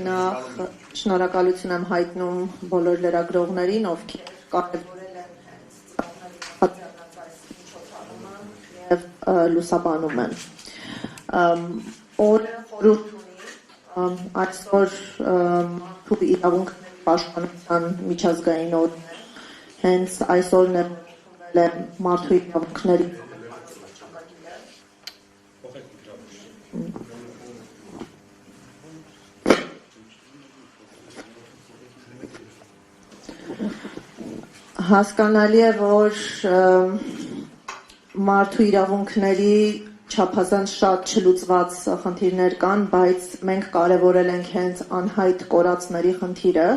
նախ շնորհակալություն եմ հայտնում բոլոր լրագրողներին, ովքեր կարևորել են եւ լուսաբանում են։ Օրը խորհուրդ ունի այսօր մարդու իրավունքների պաշտպանության միջազգային օր, հենց այսօրն է մարդու իրավունքների հասկանալի է, որ մարդու իրավունքների չափազանց շատ չլուծված խնդիրներ կան, բայց մենք կարևորել ենք հենց անհայտ կորածների խնդիրը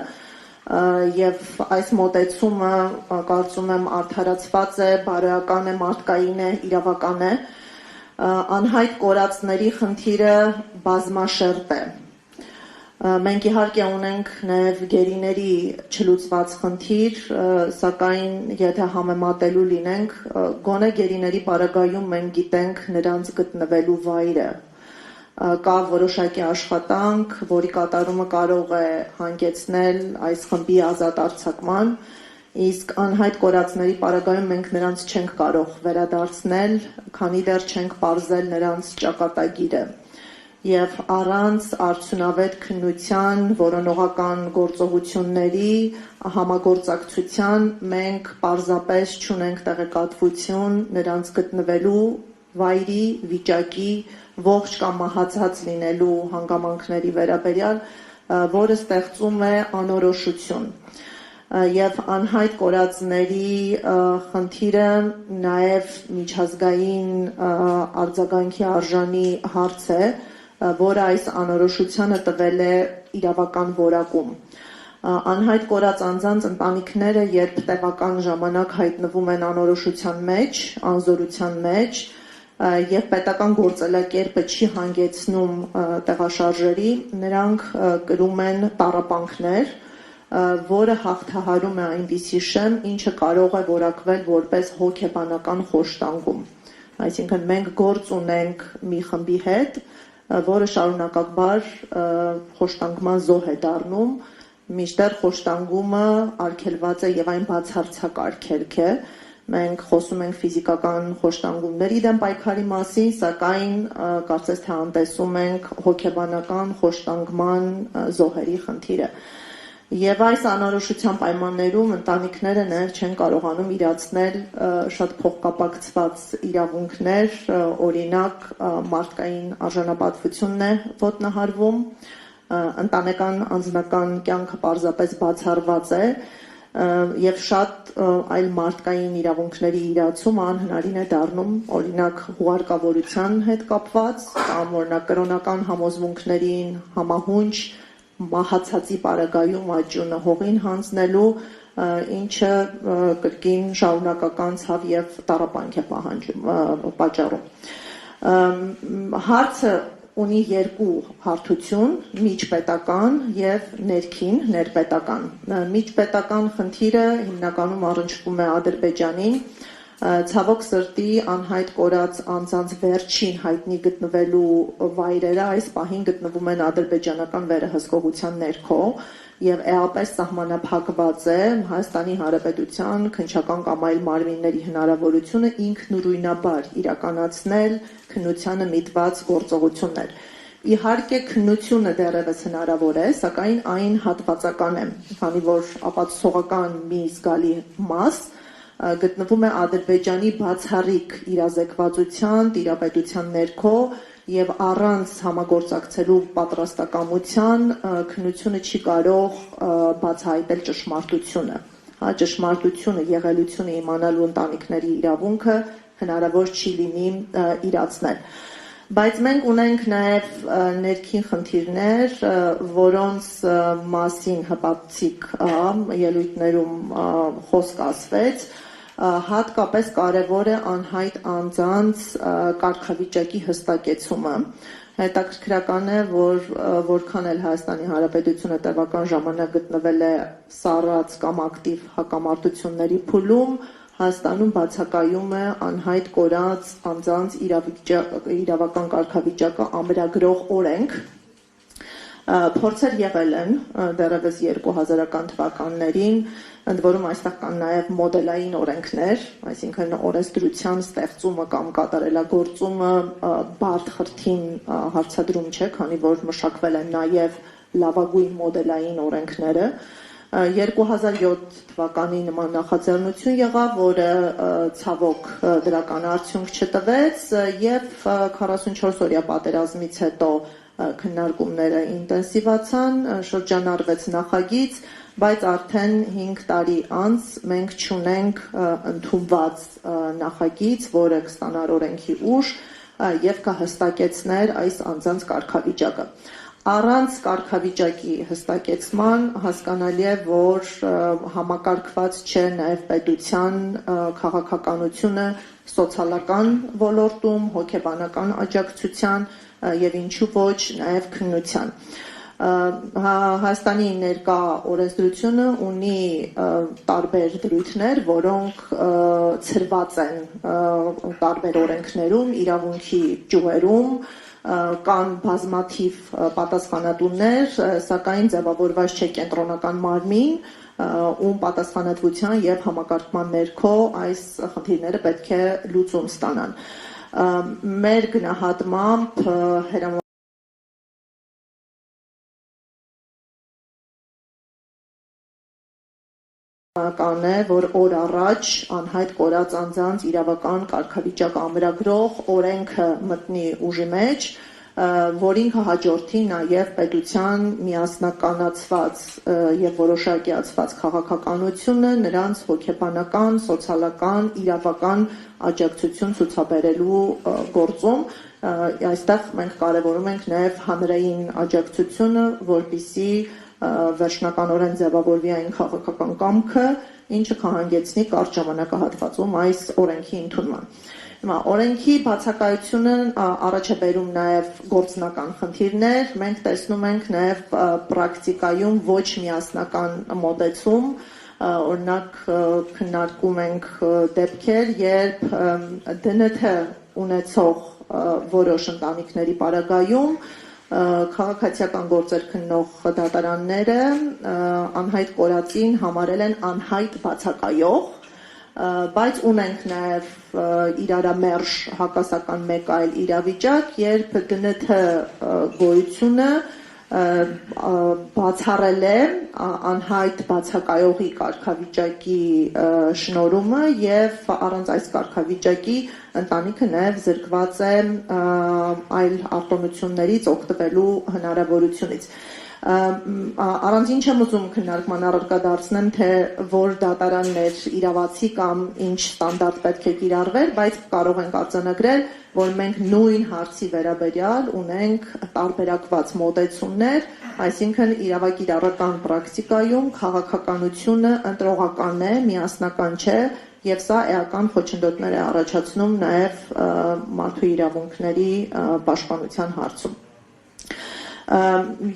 եւ այս մոտեցումը կարծում եմ արդարացված է, բարոյական է, մարդկային է, իրավական է։ Անհայտ կորածների խնդիրը բազմաշերտ է։ Մենք իհարկե ունենք նաև գերիների չլուծված խնդիր, սակայն եթե համեմատելու լինենք, գոնե գերիների պարագայում մենք գիտենք նրանց գտնվելու վայրը։ Կա որոշակի աշխատանք, որի կատարումը կարող է հանգեցնել այս խմբի ազատ արձակման, իսկ անհայտ կորածների պարագայում մենք նրանց չենք կարող վերադարձնել, քանի դեռ չենք պարզել նրանց ճակատագիրը։ Եվ առանց արդյունավետ քննության, որոնողական գործողությունների համագործակցության մենք պարզապես չունենք տեղեկատվություն նրանց գտնվելու վայրի, վիճակի, ողջ կամ մահացած լինելու հանգամանքների վերաբերյալ, որը ստեղծում է անորոշություն։ Եվ անհայտ կորածների խնդիրը նաև միջազգային արձագանքի արժանի հարց է, որը այս անորոշությանը տվել է իրավական որակում։ Անհայտ կորած անձանց ընտանիքները, երբ տևական ժամանակ հայտնվում են անորոշության մեջ, անզորության մեջ, եւ պետական գործելակերպը չի հանգեցնում տեղաշարժերի, նրանք կրում են տառապանքներ, որը հաղթահարում է այնպիսի շեմ, ինչը կարող է որակվել որպես հոգեբանական խոշտանգում։ Այսինքն մենք գործ ունենք մի խմբի հետ, որը շարունակակար խոշտանգման զոհ է դառնում, մինչդեռ խոշտանգումը արգելված է եւ այն բացարձակ արգելք է։ Մենք խոսում ենք ֆիզիկական խոշտանգումների դեմ պայքարի մասին, սակայն կարծես թե անտեսում ենք հոգեբանական խոշտանգման զոհերի խնդիրը։ Եվ այս անորոշության պայմաններում ընտանիքները նաև չեն կարողանում իրացնել շատ փոխկապակցված իրավունքներ, օրինակ մարդկային արժանապատվությունն է ոտնահարվում, ընտանեկան անձնական կյանքը պարզապես բացառված է եւ շատ այլ մարդկային իրավունքների իրացումը անհնարին է դառնում, օրինակ հուղարկավորության հետ կապված կամ օրինակ կրոնական համոզմունքներին համահունչ մահացածի պարագայում աճյունը հողին հանձնելու, ինչը կրկին շարունակական ցավ եւ տառապանք է պատճառում։ Հարցը ունի երկու հարթություն՝ միջպետական եւ ներպետական։ Միջպետական խնդիրը հիմնականում առնչվում է Ադրբեջանին, ցավոք սրտի անհայտ կորած անձանց վերջին հայտնի գտնվելու վայրերը այս պահին գտնվում են ադրբեջանական վերահսկողության ներքո եւ էապես սահմանափակված է Հայաստանի Հանրապետության քննչական կամ այլ մարմինների հնարավորությունը ինքնուրույնաբար իրականացնել քննությանը միտված գործողություններ։ Իհարկե քննությունը դեռևս հնարավոր է, սակայն այն հատվածական է, քանի որ ապացուցողական մի զգալի մաս գտնվում է Ադրբեջանի բացառիկ իրազեկվածության, տիրապետության ներքո եւ առանց համագործակցելու պատրաստակամության քննությունը չի կարող բացահայտել ճշմարտությունը։ Ճշմարտությունը, եղելությունը իմանալու ընտանիքների իրավունքը հնարավոր չի լինի իրացնել։ Բայց մենք ունենք նաև ներքին խնդիրներ, որոնց մասին հպատցիկ ելույթներում խոսք ասվեց, հատկապես կարևոր է անհայտ անձանց կարգավիճակի հստակեցումը։ Հետաքրքրական է, որ որքան էլ Հայաստանի Հանրապետությունը տևական ժամանակ գտնվել է սառած կամ ակտիվ հակամարտությունների փուլում, Հայաստանում բացակայում է անհայտ կորած անձանց իրավական կարգավիճակը ամրագրող օրենք, Փորձեր եղել են դեռևս 2000-ական թվականներին, ընդ որում այստեղ կան նաև մոդելային օրենքներ, այսինքն օրենսդրության ստեղծումը կամ կատարելագործումը բարդ խրթին հարցադրում չէ, քանի որ մշակվել են նաև լավագույն մոդելային օրենքները։ 2007 թվականի նման նախաձեռնություն եղավ, որը ցավոք դրական արդյունք չտվեց եւ 44-օրյա պատերազմից հետո քննարկումները ինտենսիվացան, շրջանառվեց նախագիծ, բայց արդեն 5 տարի անց մենք չունենք ընդունված նախագիծ, որը կստանար օրենքի ուժ եւ կհստակեցներ այս անձանց կարգավիճակը։ Առանց կարգավիճակի հստակեցման հասկանալի է, որ համակարգված չէ նաև պետության քաղաքականությունը սոցիալական ոլորտում, հոգեբանական աջակցության եւ ինչու ոչ նաև քննության։ Հայաստանի ներկա օրենսդրությունը ունի տարբեր դրույթներ, որոնք ցրված են տարբեր օրենքներում, իրավունքի ճյուղերում, կան բազմաթիվ պատասխանատուներ, սակայն ձևավորված չէ կենտրոնական մարմին, ում պատասխանատվության եւ համակարգման ներքո այս խնդիրները պետք է լուծում ստանան։ Մեր գնահատմամբ կան է, որ օր առաջ անհայտ կորած անձանց իրավական կարգավիճակ ամրագրող օրենքը մտնի ուժի մեջ, որին կհաջորդի նաև պետության միասնականացված եւ որոշակիացված քաղաքականությունը նրանց հոգեբանական, սոցիալական, իրավական աջակցություն ցուցաբերելու գործում։ Այստեղ մենք կարևորում ենք նաև հանրային աջակցությունը, որպեսզի վերջնականորեն ձևավորվի այն քաղաքական կամքը, ինչը կհանգեցնի կարճ ժամանակահատվածում այս օրենքի ընդունման։ Օրենքի բացակայությունը առաջ է բերում նաև գործնական խնդիրներ, մենք տեսնում ենք նաև պրակտիկայում ոչ միասնական մոտեցում, օրինակ քննարկում ենք դեպքեր, երբ ԴՆԹ ունեցող որոշ ընտանիքների պարագայում քաղաքացիական գործեր քննող դատարանները անհայտ կորածին համարել են անհայտ բացակայող, բայց ունենք նաև իրարամերժ հակասական մեկ այլ իրավիճակ, երբ ԴՆԹ գոյությունը բացառել է անհայտ բացակայողի կարգավիճակի շնորհումը եւ առանց այս կարգավիճակի ընտանիքը նաև զրկված է այլ արտոնություններից օգտվելու հնարավորությունից։ Առանց չեմ ուզում քննարկման առարկա դարձնեմ, թե որ դատարաններ իրավացի կամ ինչ ստանդարտ պետք է կիրառվեր, բայց կարող ենք արձանագրել, որ մենք նույն հարցի վերաբերյալ ունենք տարբերակված մոտեցումներ, այսինքն իրավակիրառական պրակտիկայում քաղաքականությունը ընտրողական է, միասնական չէ, եւ սա էական խոչընդոտներ է առաջացնում նաեւ մարդու իրավունքների պաշտպանության հարցում։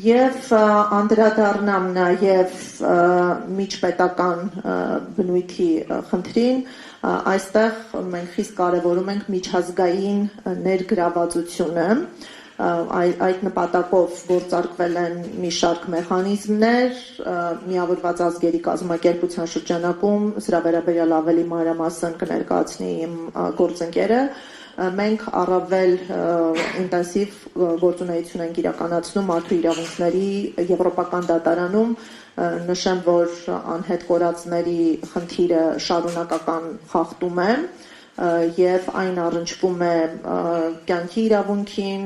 Եվ անդրադառնամ նաև միջպետական բնույթի խնդրին, այստեղ մենք խիստ կարևորում ենք միջազգային ներգրավվածությունը, այդ նպատակով գործարկվել են մի շարք մեխանիզմներ, Միավորված ազգերի կազմակերպության շրջանակում սրա վերաբերյալ ավելի մանրամասն կներկայացնի իմ գործընկերը, մենք առավել ինտենսիվ գործունեություն ենք իրականացնում մարդու իրավունքների եվրոպական դատարանում, նշեմ, որ անհետ կորածների խնդիրը շարունակական խախտում է եւ այն առնչվում է կյանքի իրավունքին,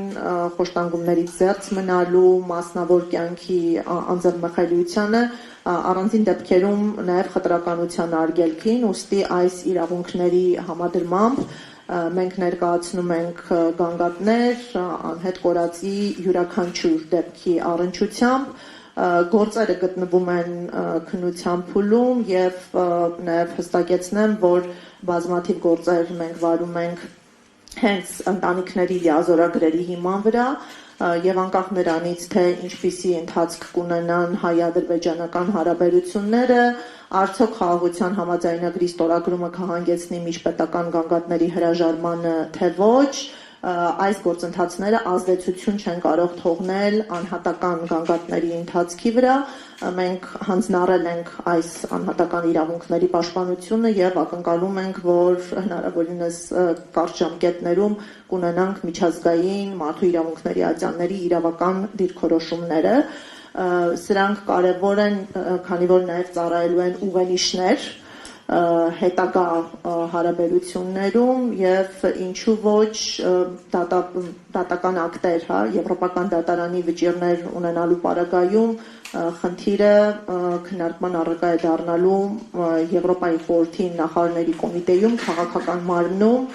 խոշտանգումներից զերծ մնալու, մասնավոր կյանքի անձնամխելիությանը, առանձին դեպքերում նաեւ խտրականության արգելքին, ուստի այս իրավունքների համադրմամբ մենք ներկայացնում ենք գանգատներ անհետ կորածի յուրաքանչյուր դեպքի առնչությամբ, գործերը գտնվում են քննության փուլում եւ նաեւ հստակեցնեմ, որ բազմաթիվ գործեր մենք վարում ենք հենց ընտանիքների լիազորագրերի հիման վրա եւ անկախ նրանից, թե ինչպիսի ընթացք կունենան հայ-ադրբեջանական հարաբերությունները, արդյոք խաղաղության համաձայնագրի ստորագրումը կհանգեցնի միջպետական գանգատների հրաժարմանը, թե ոչ, այս գործընթացները ազդեցություն չեն կարող թողնել անհատական գանգատների ընթացքի վրա։ Մենք հանձնառել ենք այս անհատական իրավունքների պաշտպանությունը եւ ակնկալում ենք, որ հնարավորինս կարճ ժամկետներում կունենանք միջազգային մարդու իրավունքների ատյանների իրավական դիրքորոշումները։ Սրանք կարևոր են, քանի որ նաև ծառայելու են ուղենիշներ հետագա հարաբերություններում եւ ինչու ոչ դատական ակտեր, Եվրոպական դատարանի վճիռներ ունենալու պարագայում խնդիրը քննարկման առարկա է դառնալու Եվրոպայի խորհրդի նախարարների կոմիտեում, քաղաքական մարմնում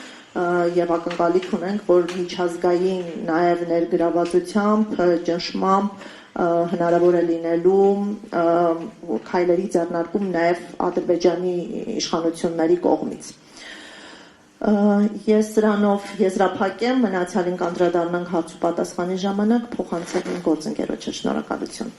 եւ ակնկալիք ունենք, որ միջազգային նաեւ ներգրավվածությամբ, ճնշմամբ հնարավոր է լինելու քայլերի ձեռնարկում նաև Ադրբեջանի իշխանությունների կողմից։ Ես սրանով եզրափակեմ, մնացյալին կանդրադառնանք հարց ու պատասխանի ժամանակ, փոխանցել իմ գործընկերոջը, շնորհակալություն։